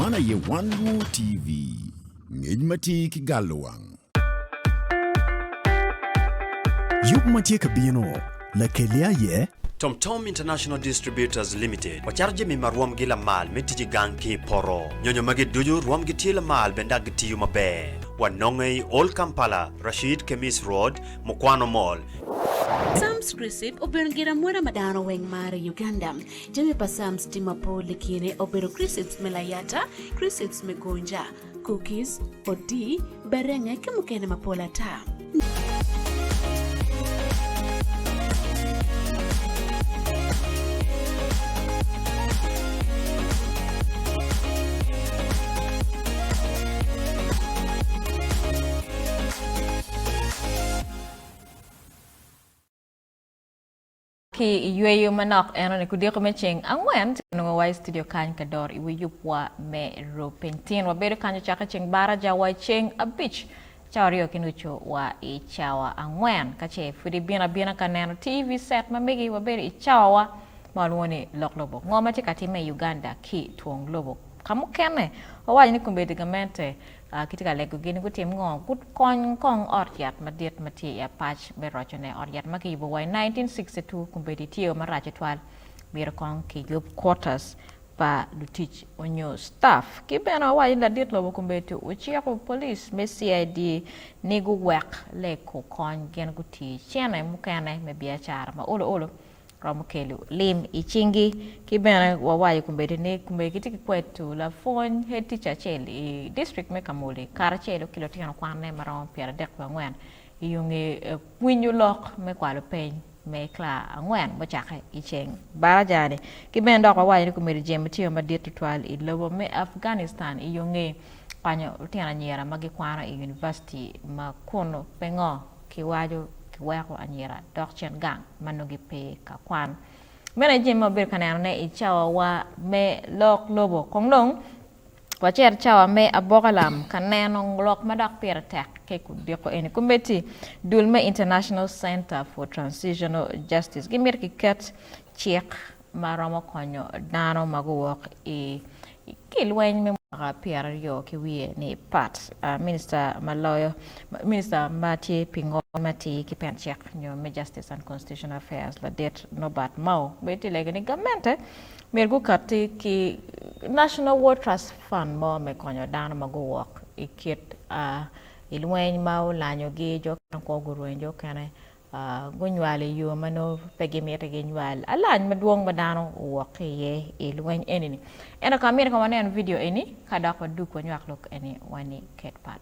Mana ye One TV. Ngejmati kigalwang. Yup matie kabino. La kelia ye. Tom International Distributors Limited. Wacharje mi maruam gila mal metiji ganki poro. Nyonyo mage duju ruam gitila mal benda gitiyu mabe. Wanongei Old Kampala, Rashid Kemis Road, Mokwano Mall. Sam's Crisip obero gira mwera madano weng mare Uganda. Jame pa Sam's timapo likine obero Crisps melayata, Crisps megonja, cookies, odi, berenge kemukene mapola ta. Ki yueyo manok eno ne kudiko mecheng angwen tino wa studio kan kador iwe yupwa me ropentin wa bere kanyo chaka cheng bara jawa cheng a beach chawario kinucho wa ichawa angwen kache fudi bina kaneno TV set mamigi wa bere ichawa wa malwoni loklobo ngoma tika time Uganda ki tuong lobo kamu kene wa ni kumbe gamente kitika lego gini kutim ngong kut kong oryat madiet mati ya patch be rochone oryat maki bo 1962 kumbedi tio marache twal biro kong ki yup quarters pa lutich onyo staff kibena wa ila dit lobo kumbeti uchia ko police me CID nigu wek le ko kon gen guti chene mukane me biachara ma olo Ramukelu lim ichingi kibena wawaye kumbedi ne kumbe kitiki kwetu la phone head teacher cheli district me kamuli karachelo kilotiano kwane maron piara dekwa ngwen iyunge winyu lok me kwalo pen me kla ngwen bochaka icheng barajane kibenda wawaye kumbedi jemtio madietu twal ilobo me Afghanistan iyunge panyo tiana nyera magi kwana university makono pengo kiwajo weko anyira dokchen gang manogi pe ka kwan mena jema ber kanano ne ichawa wa me lok lobo kongnong wacher chawa me abogalam kaneno lok madak per tek ke kudiko eni kumbeti dulme International Center for Transitional Justice gimir kiket chek maramo konyo Dano magowok lweny me piara yo kiwie ni pat minister maloyo minister mati pingo mati ki pencik nyo me justice and constitutional affairs la det Norbert Mao beti lege ni gamente mergu kati ki National War Trust Fund mo me konyo Dano magowok ikit lweny Mao lanyo gi jo ko gurwenjo kane gunywali yo mano pegimete ginywal alany maduong madano wokiye lweny enini ena kamera kama ne video eni kada ko duko nyak lok eni wani ketpat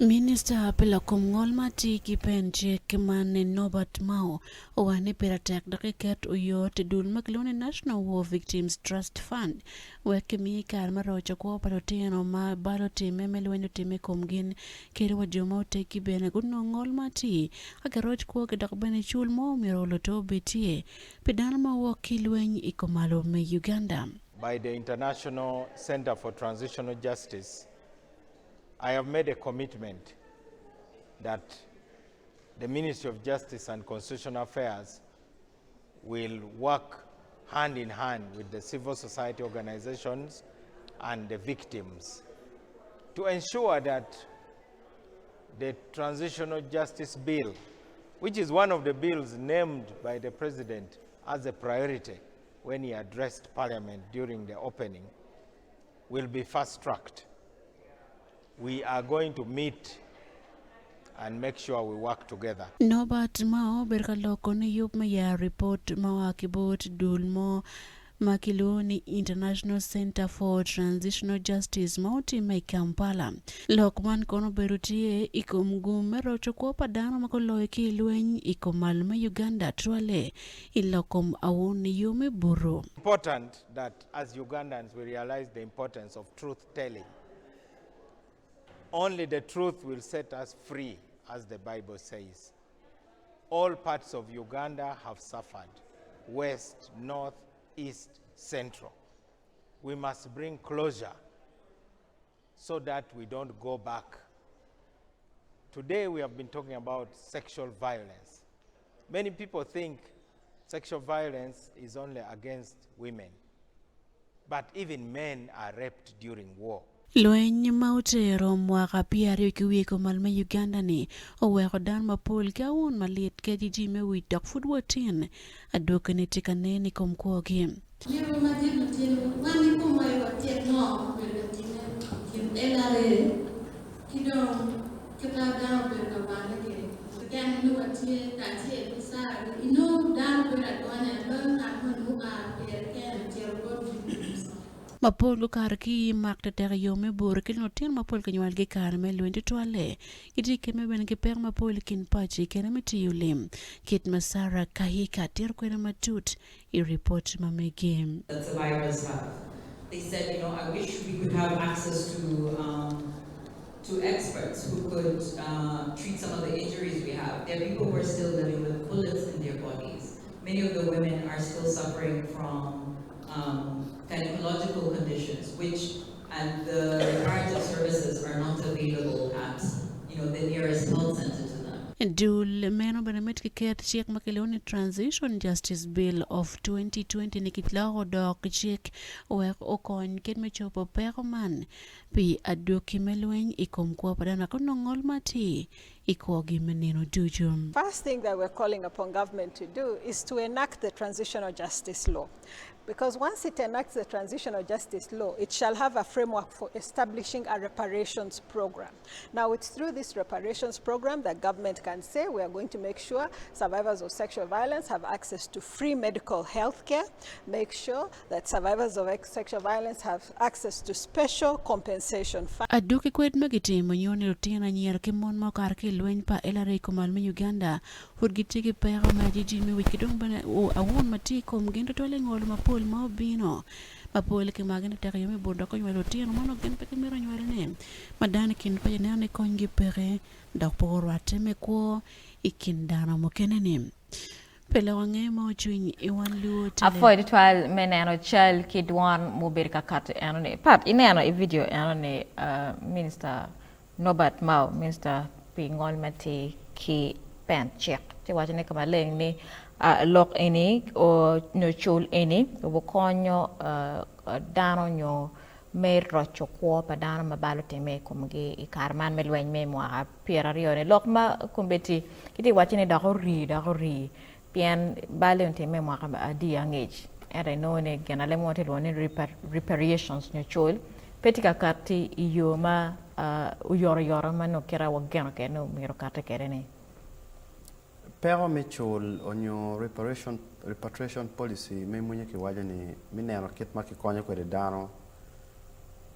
Minister pela Ngol mati ki pencik mane Norbert Mao wani piratek dakiket uyot dul maklone National War Victims Trust Fund wekimi kar marocho ko palotino ma balotime melwenyo time komgin kero joma oteki bene gunno Ngol mati agaroch ko gedak bene chul mo mirolo to betie pedana ma wokilweny ikomalo me Uganda by the International Center for Transitional Justice. I have made a commitment that the Ministry of Justice and Constitutional Affairs will work hand in hand with the civil society organizations and the victims to ensure that the Transitional Justice Bill, which is one of the bills named by the President as a priority when he addressed Parliament during the opening, will be fast-tracked. We are going to meet and make sure we work together. Norbert Mao berkaloko ni yup ya report mawakibot dulmo makiloni International Center for Transitional Justice otime Kampala. Lokman kono berutie ikomgum merocho ko padano makoloy ki lweny ikomal ma Uganda twale ilokom awon yume buru. Important that as Ugandans we realize the importance of truth telling. Only the truth will set us free, as the Bible says. All parts of Uganda have suffered, west, north, east, central. We must bring closure so that we don't go back. Today we have been talking about sexual violence. Many people think sexual violence is only against women. but even men are raped during war. Lweny ma otero mwaka piero ki wiye komal ma Uganda ni oweko dan mapol ka un malit ke jiji me wi dok fud watin adoke ni tikane ni kom kwogi. Miro madino tino wani kuma yo no bele tine kim elare kidon kita down bele bana ke kan no watie tatie bisa ino down bele dona learn that when you are there can tell God. Mapol kar ki makta tere yo me bor ki no tin mapol ka nyual gi kar me lwende twale kiti ke me ben ki per mapol kin pachi kene me tiyulim kit masara kahika tir kwena matut I report mame game that survivors have. They said, you know, I wish we could have access to experts who could treat some of the injuries we have. There are people who are still living with bullets in their bodies. Many of the women are still suffering from gynecological conditions, which and the reparative services are not available at, you know, the nearest health center to them. Dul meno benemet kiket chik makiloni Transitional Justice Bill of 2020 nikitlaho dok chik wek okon ket mechopo pero man pi adoki melweny ikom kwa padana kono ngol mati ikogi menino dujum. First thing that we're calling upon government to do is to enact the Transitional Justice Law. Because once it enacts the Transitional Justice Law, it shall have a framework for establishing a reparations program. Now, it's through this reparations program that government can say we are going to make sure survivors of sexual violence have access to free medical health care, make sure that survivors of sexual violence have access to special compensation funds. Aduki kwet magitimo nyoni rutina nyer kimon mokar ki lweny pa elare komal me Uganda hurgitiki pero majiji mi wikidong bana awon mati kom gindo tole ngol mapol ma bino mapol ke magene tek yomi bondo ko nyalo tino mono gen pe miro nyalo ne madani kin pa ne kongi pere da por ateme ko ikin Dano mokenene pele wange mo chuny iwan luo tele afo ditwal meneno chal kidwan mober kakat anone pap ineno e video anone minister Norbert Mao minister pingol mate ki pencik ti wajane kama leng ni lok ini o no chul ini bikonyo Dano nyo me roco kwa pa Dano mabalo teme kumgi ikarman me lweny me mwa piera rione lok ma kumbeti kiti wachine dagori pian bale teme mwa ka adi angage era no ne genale mote lone reparations nyo chul petika karti iyoma uyoro mano kera wageno keno miro karte kerene. Pero Mitchell on your repatriation policy, me munye ki waje ni mineno kit ma ki konyo ko Dano.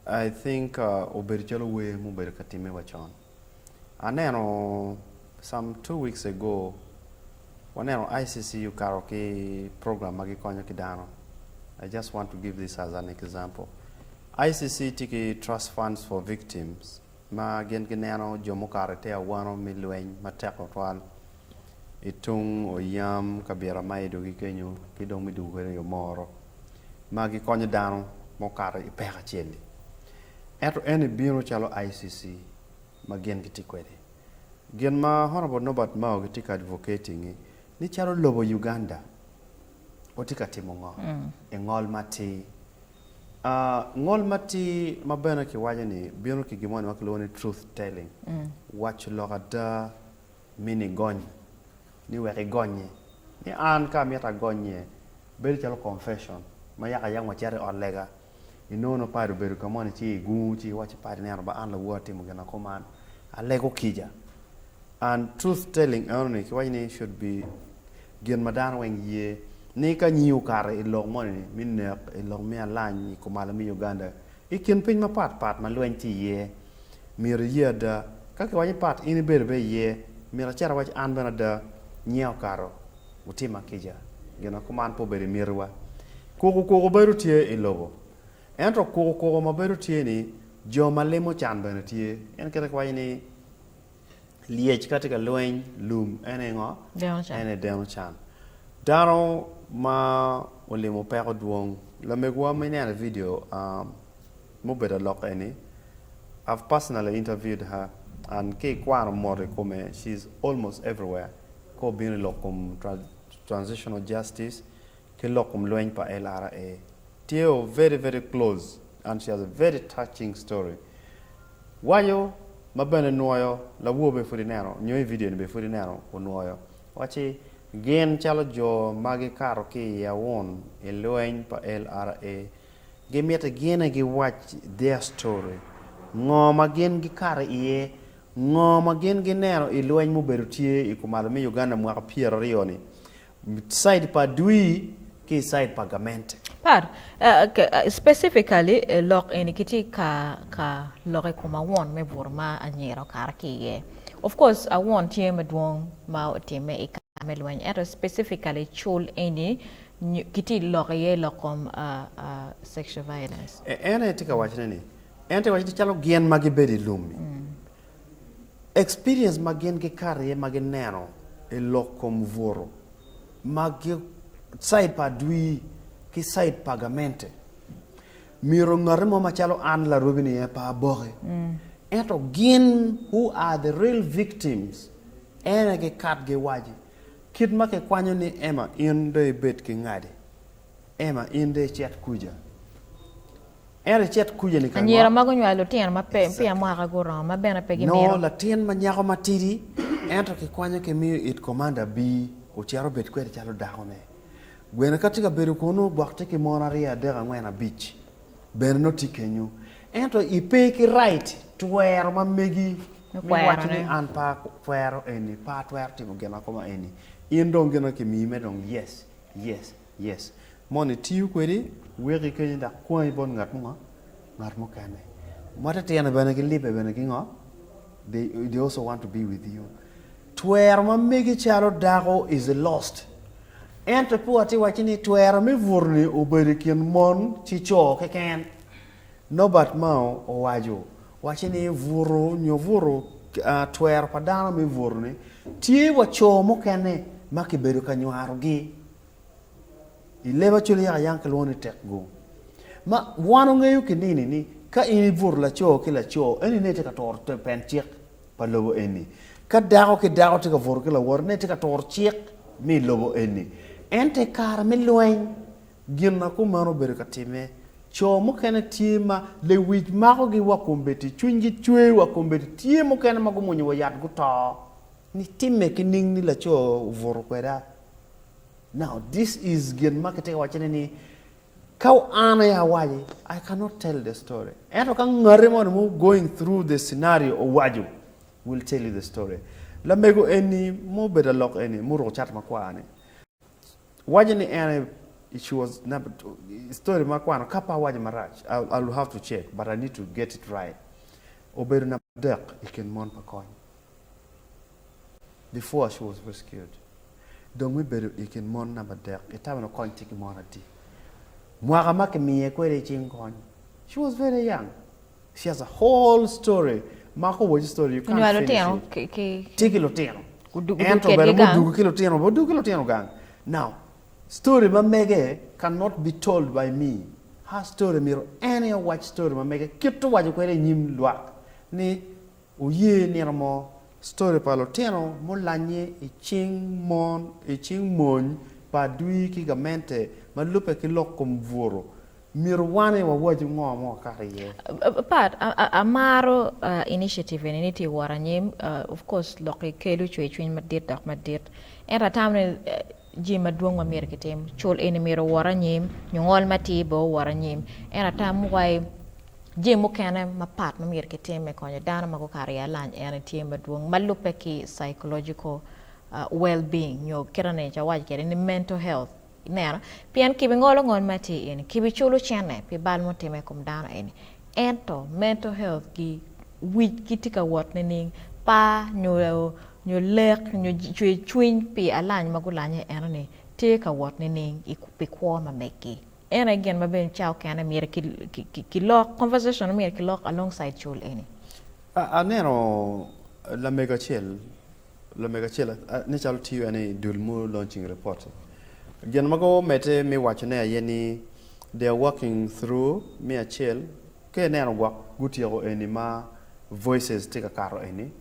I think oberjelo we mu ber katime wachon. Aneno some 2 weeks ago, waneno ICC karaoke program magi konyo ki Dano. I just want to give this as an example. ICC tiki trust funds for victims. Ma gen gineno jomo karate awano milweny mateko twal. Itung o yam kabira maido gi kenyo kidong midu ko yo moro magi konyo Dano mokara ipeka cheli eto ene biro chalo ICC magen giti kwede gen ma honorable Norbert Mao giti advocating ni chalo lobo Uganda otika timo ngo e ngol mati mabena ki waje ni biro ki gimon maklone truth telling watch logada mini gonye ni weke gonye ni an ka mieta gonye bel chalo confession ma yaka yang wachere olega inono padu beru kamone chi guchi wachi padu ne ba an la woti mo gena koman alego kija and truth telling only ki wani should be gen madan wen ye ni ka nyiu kare ilog moni minne ilog me alany ko mala mi Uganda ikin pin ma pat ma lwen ti ye mir yeda ka ki wani pat ini berbe ye mira chara wach an bana da nyeo karo utima kija gena kuman po beri mirwa koko beru tie ilogo entro koko ma beru tie ni joma lemo chan bana tie en kere kwa ni liech katika lweny lum ene ngo ene Dano chan Dano ma olemo pero duong la megwa mene video mo beta lock ene I've personally interviewed her and ke kwano more come she's almost everywhere ko bin lokum transitional justice ke lokum lweny pa LRA Tio very, very close, and she has a very touching story. Wayo, mabane nuoyo, la wobe furinero, nyoi video ni be furinero, unuoyo. Wachi, gen chalo jo magi karo ki ya won, lweny pa LRA. Gimieta gene gi watch their story. Ngoma gen gi karo iye, ngoma gen gi nero lweny mubedo tie ikumalo mi Uganda mwaka piero rioni. Side pa Adwi, ki side pa gamente. But specifically, lok enikiti ka loke kuma won me burma anyero karaki. Of course, I want tie madwong ma otime ikame lweny. Ero specifically chul eni kiti loke ye lokom sexual violence. Ene tika wachine ente wachite chalo gien magi bedi lumi. Experience magien ki karye magi neno lokom voro. Magi side pa Adwi ki side pa gamente. Miro ngarimo machalo an la rubini e pa bohe. Ento gin who are the real victims. Ene ke kat ge waji. Kid make kwanyo ni Emma inde bet ki ngade. Emma inde chet kuja. Ere chet kuja ni kanwa. Anyera magonyo alo tien ma pe amwaka goro ma bena pegi miro. No la tien ma nyako matiri. Ento ke kwanyo ke Miyo it commander B. Uchiaro bet kwede chalo dahone. Gwena katika beru kono bakte ki mona ria dega ngwena beach. Beru no tikenyu. Ento ipe ki right tuwer ma megi. Watu ni an pa tuwero eni. Pa tuwer timu gena koma eni. Indong gena ki mime dong yes. Yes. Yes. Moni tiyu kwede. Wegi kenyi da kwa ibon ngat mga. Ngat mo kane. Mwata tiyana bena ki lipe bena ki nga. They also want to be with you. Tuwer ma megi chalo dago is lost. Ente puati wachini tuwer mi vurni uberikin mon chicho keken. Norbert Mao owajo. Wachini vuru nyovuru tuwer padana mi vurni. Tie wacho mokene maki beru kanywaru gi. Ileba chuli ya yanke lwoni tek go. Ma wano ngayu kinini ni ka ini vur la cho kila cho. Eni nete kator te pencik pa lobo eni. Ka dago ki dago tika vur kila war nete kator chik mi lobo eni. Ente kara mi lweny gina kumano beru katime. Cho mukene tima le wich mako gi wakumbeti. Chunji chwe wakumbeti. Tie mukene magumunyi wayat guta. Ni time kining ni la cho vur kweda. Now, this is gen marketing wachene ni kau ana ya waji. I cannot tell the story. Ento kang ngaremo mo going through the scenario of waju will tell you the story. La mego eni mo better lock eni mo ro chat makwane. Wajeni ene she was number story makwana kapa waji marach. I'll have to check, but I need to get it right. Oberu na dek iken mon pakon. Before she was rescued. Donc we better ikin mon number there. Ita no coin tiki monati. Mwaka make miye kwere chingkon. She was very young. She has a whole story. Mako was story you can't finish it. Tiki loteno. Ento bere mudu kiloteno. Mudu kiloteno gang. Now, story ma mege cannot be told by me. Her story miro any watch story ma mege kitu waje kwere nyim lwak. Ni uye ni ramo story paloteno molanye iching mon pa Adwi ki gamente malupe ki lokom voro mirwane wa waji ngomo kariye. But amaro initiative in niti waranyim of course loki kelu chwechwin madit era tamne jima duong ma mir kitem chul ene miro waranyim nyongol matibo waranyim era tam wai Jemo kene mapat mamir ke teme konyo Dano mako karya lunch ene teme duong malupe ki psychological well-being nyo kirane chawaj kere ni mental health nera pian kibi ngolo ngon mati ene kibi chulu chene pi balmo teme kum Dano ene ento mental health ki wich kitika wat nening pa nyo lek nyo chwin pi alany magulanye ene ne tika wat nening ikupi kwa mameki. And again, my ben chow can a mere kilok conversation a mere kilok alongside chul any. Anero la mega chill, natural tea any dulmu launching report. Again, mago mete me watch ne yeni. They are working through me a chill. Ke nero work good yero any ma voices take a car any.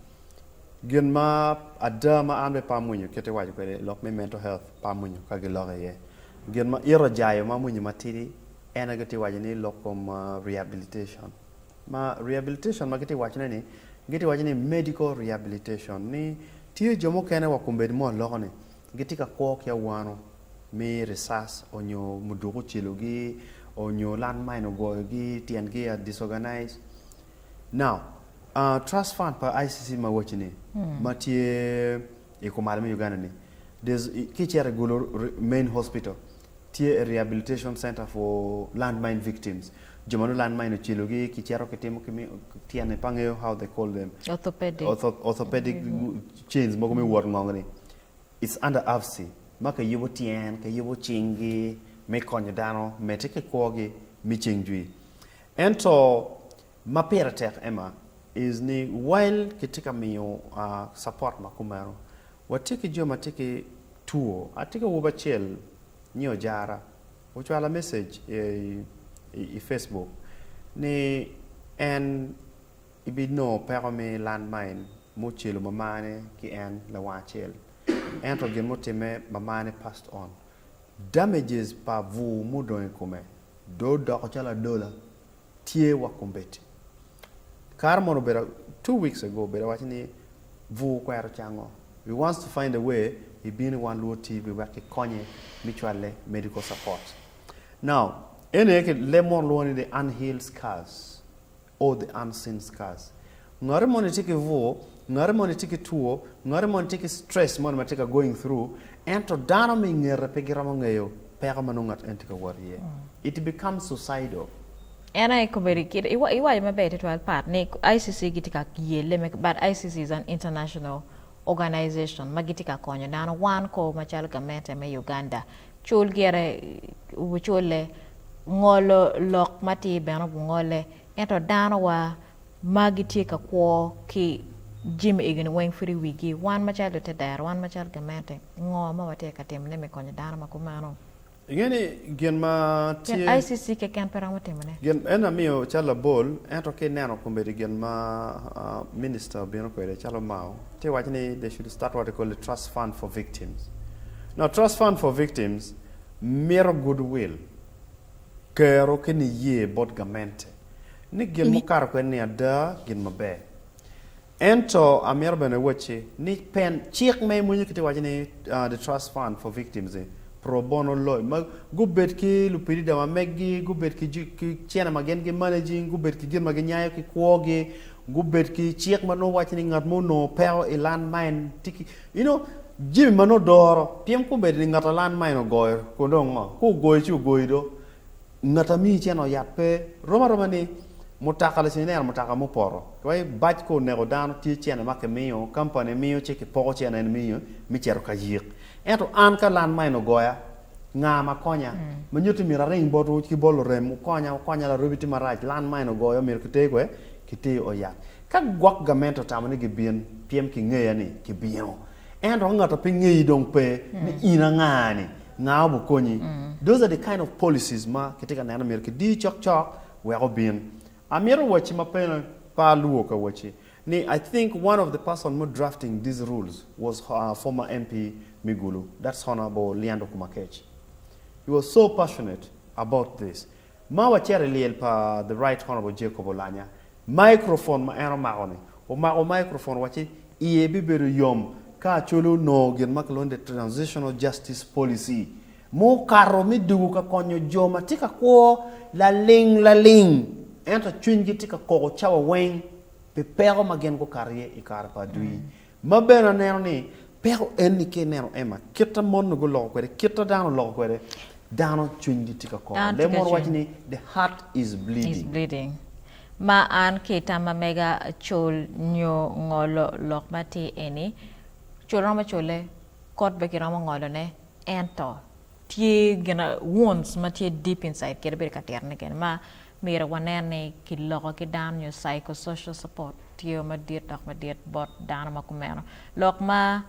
Again ma adama ambe pamunyo kete waji kwele lock me mental health pamunyo kage loge ye. Gen ma iro jayo ma munyi matiri ena gati wajini locum rehabilitation ma rehabilitation ma gati wajini gati wajini medical rehabilitation ni tiyo jomo kene wakumbedi mo lokone gati ka kwok ya wano mi resas onyo mudugu chilogi onyo landmine ogoyogi tiengi ya disorganized. Now trust fund pa ICC ma wachini ma tiye ikumalami Uganda ni there's kichare gulo main hospital tie a rehabilitation center for landmine victims. Jomano landmine chilogi kicharo kitimo kimi tiane pangeyo how they call them orthopedic chains mo kumi wor ngongni. It's under AFC. Maka yubo tien ka yubo chingi me konyo dano me teke kwogi mi chingjui. Ento mapira tek ema is ni while kitika miyo support makumero watiki joma tiki tuo atika wuba chel nyo jara uchwala message i Facebook ni en ibi no pero me landmine mo chelo mamane ki en la wachel ento gen motime mamane passed on damages pa vu mudo kume do chala dola tie wakumbeti karmono bera 2 weeks ago bera watini vu kwero chango we wants to find a way ibini one low TV waki konye mutual medical support. Now ene ke lemon loni the unhealed scars or the unseen scars ngare monitiki vu ngare monitiki tuo ngare monitiki stress mon matika going through ento dano mi ngere pegira mangeyo pega manungat entika warrior it becomes suicidal. Ena ko beri kid iwa ma bete to part ne ICC gitika yele me but ICC is an international organization magitika konyo dano one ko machal gamente me Uganda chul gere uchole ngolo lok mati beno ngole ento dano wa magitika kwo ki jim igen weng free wigi one machal te dar one machal gamente ngoma wate katem ne me konyo dano makumano ngene gen ma tie ICC ke kan peramo temane gen ena mio chala bol ento ke nano kumbedi gen ma minister bino kwede chala Mao te wajini they should start what they call the trust fund for victims. Now trust fund for victims mere goodwill kero ke ni ye bot gamente ni gen mo kar ko ni ada gen mabe ento amer bene weche ni pen chiek me munyi kiti wajini the trust fund for victims pro bono loy ma gubet ki lupiri da meggi gubet ki chena magen gi managing gubet ki gin magen nyayo ki kwoge gubet ki chiek mano wachini ngat mo no peo e landmine tiki you know jimi mano doro piem ku bet ni ngata landmine o goyer ko ndongo ku goyi goyido ngata mi cheno yape roma ni mutaka le siner mutaka mo poro way baj ko nego dano ti chena make miyo company miyo cheki poko chena en miyo mi chero ka yik ento an ka landmine o goya ngama konya manyuti miraring botu ki bolo rem konya la robiti maraj landmine o goyo mir kite ko kite o ya ka gwak gamento tamane gi bien piem ki ngeya ni ki bieno ento ngata pe ngei dong pe ni ina ngani ngabu konyi those are the kind of policies ma kitika na mir ki di chok we go bien amiro wachi mapena pa luo ka wachi ni I think one of the person who drafting these rules was former MP Migulu. That's Honorable Leandro Kumakech. He was so passionate about this. Mawa chere liel pa the Right Honorable Jacob Olanya. Microphone ma eno maone. O microphone wachi iye biberu yom ka cholo no gen makalon the Transitional Justice Policy. Mo karo mi dugu ka konyo joma tika ko la ling. Enta chungi tika ko chawa weng pe pero magen ko karye ikar pa Adwi. Mabena neno ni pero enni ke neno ema kita mon go lo kwede kita dano lo kwede dano chungi tika ko le mor wajini the heart is bleeding ma an kita ma mega chol nyo ngolo lokmati eni choloma chole kot be kirama ngolo ne ento tie gena wounds ma tie deep inside kere be katerne ken ma mira wanene ki logo ki dan yo psychosocial support tie ma diet bot dan ma kumeno lok ma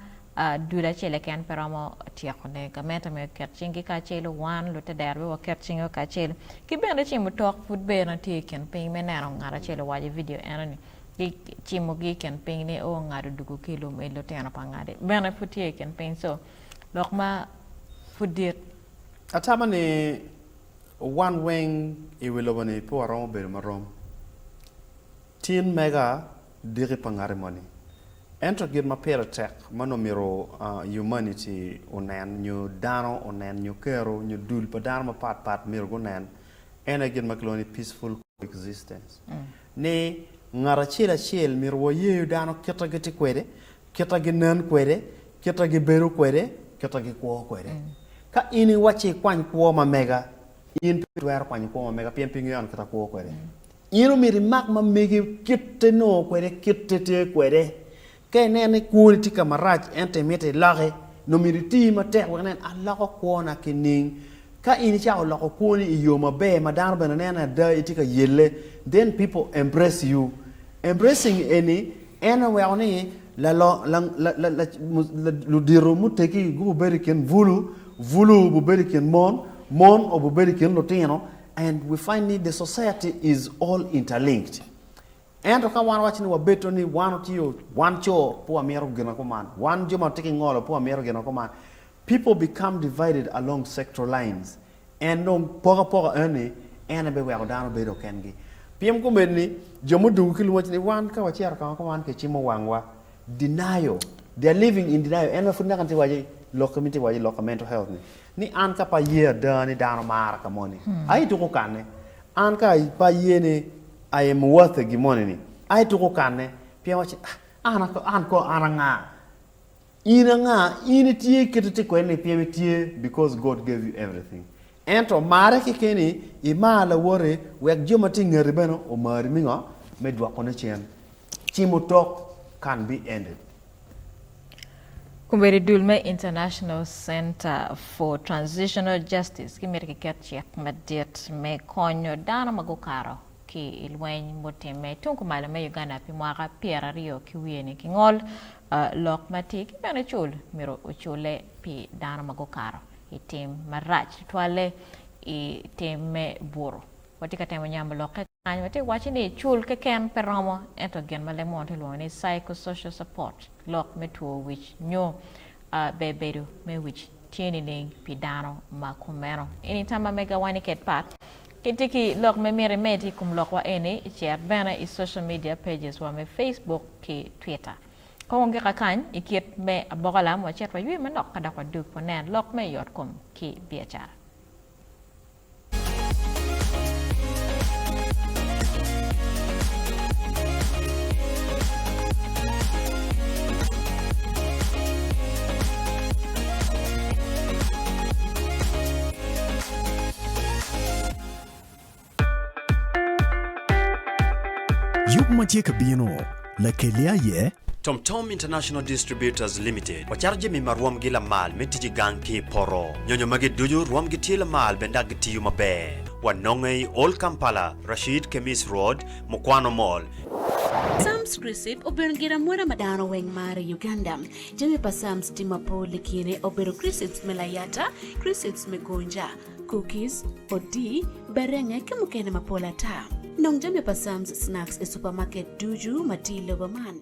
dura chele ken peramo tie khone gamenta me kerchingi ka chelo wan lo te derbe wa kerchingo ka chelo ki bende chimu tok food be na tie ken ping me na ngara chelo waje video enani ki chimu gi ken ping ne o ngara dugu kilo me lo te na pangade bene futie ken ping so lok ma food diet atama ni one wing I will obani po aromo bel marom. Tin mega diri pangare money. Ento gid ma pera tek mano miro humanity onen nyu dano onen nyu kero nyu dul pa dano ma pat miro gonen ena gid ma kloni peaceful coexistence. Ne ngara chila miro wo ye dano kita giti kwede kita gi nan kwede kita gi beru kwede kita gi kwo kwede. Ka ini wachi kwany kwo ma mega in pitwer kwany kwo ma mega piem pingion kita kwo kwede. Ino miri mak ma megi kitte no kwede kitte te kwede. Kaya nene quality kamaraj ente mete lage no miriti ma tek wenen alako kwona kining ka ini cha alako kwoni iyoma be madano bena nena da itika yelle then people embrace you embracing any wani la diro muteki go beriken vulu bu beriken mon o bu beriken lotino and we find the society is all interlinked. And to come watching what beto ni one cho po amero gena command one joma taking all po amero gena command people become divided along sectoral lines and no poga any and be we down bedo kengi piem ko menni jomo du kil watching one ka wachiar ka command ke chimo wangwa denial they are living in denial and funda kan ti waji community waji mental health ni an ka pa year da ni dano mar ka moni ai to ko kanne an ka pa yene I am worth a gimonini. I took a cane, Piawachi, Ananga. Inanga, inity, kitty, PMT, because God gave you everything. And to Maraki Kenny, Imala worry, where Jomating a ribeno or Mariminga, made Wakonachian. Chimo talk can be ended. Kumberi Dulme International Center for Transitional Justice, Kimeriki Ketchiak, Madet, Mekonyo, Dano Magokaro. Ki lweny motime tunku malame Uganda pi mwaka piera rio kiwieni ki Ngol lok mati ki bene chul miro uchule pi Dano magokaro itim marach twale itime buru watika temo nyamba loke kanyi wati wachi ni chul ke ken peromo ento gen male monte luoni psychosocial support lok metu which nyo beberu me which tieni ning pi Dano makumero anytime mega wani ket pat Kitiki lok me mere meti kum lok wa ene share bana i social media pages wa me Facebook ki Twitter. Ko nge kakany ikit me abogalam wa chat wa yui manok kada kwa duk ponen lok me yot kum ki biachar. Yup matie kabino la kelia ye Tom International Distributors Limited wacharje mi marwam gila mal metiji ganki poro nyonyo magi duju rwam gitila mal benda gitiyu mabe wanongei Old Kampala Rashid Kemis Road Mukwano Mall Sam's Crisip oberongira mwera madano weng mare Uganda. Jami pa Sam's timapo likine obero Crisps melayata, Crisps megonja, cookies, odi, berenge kemukene mapola ta. Nong jami pa Sam's Snacks e supermarket duju matilo baman.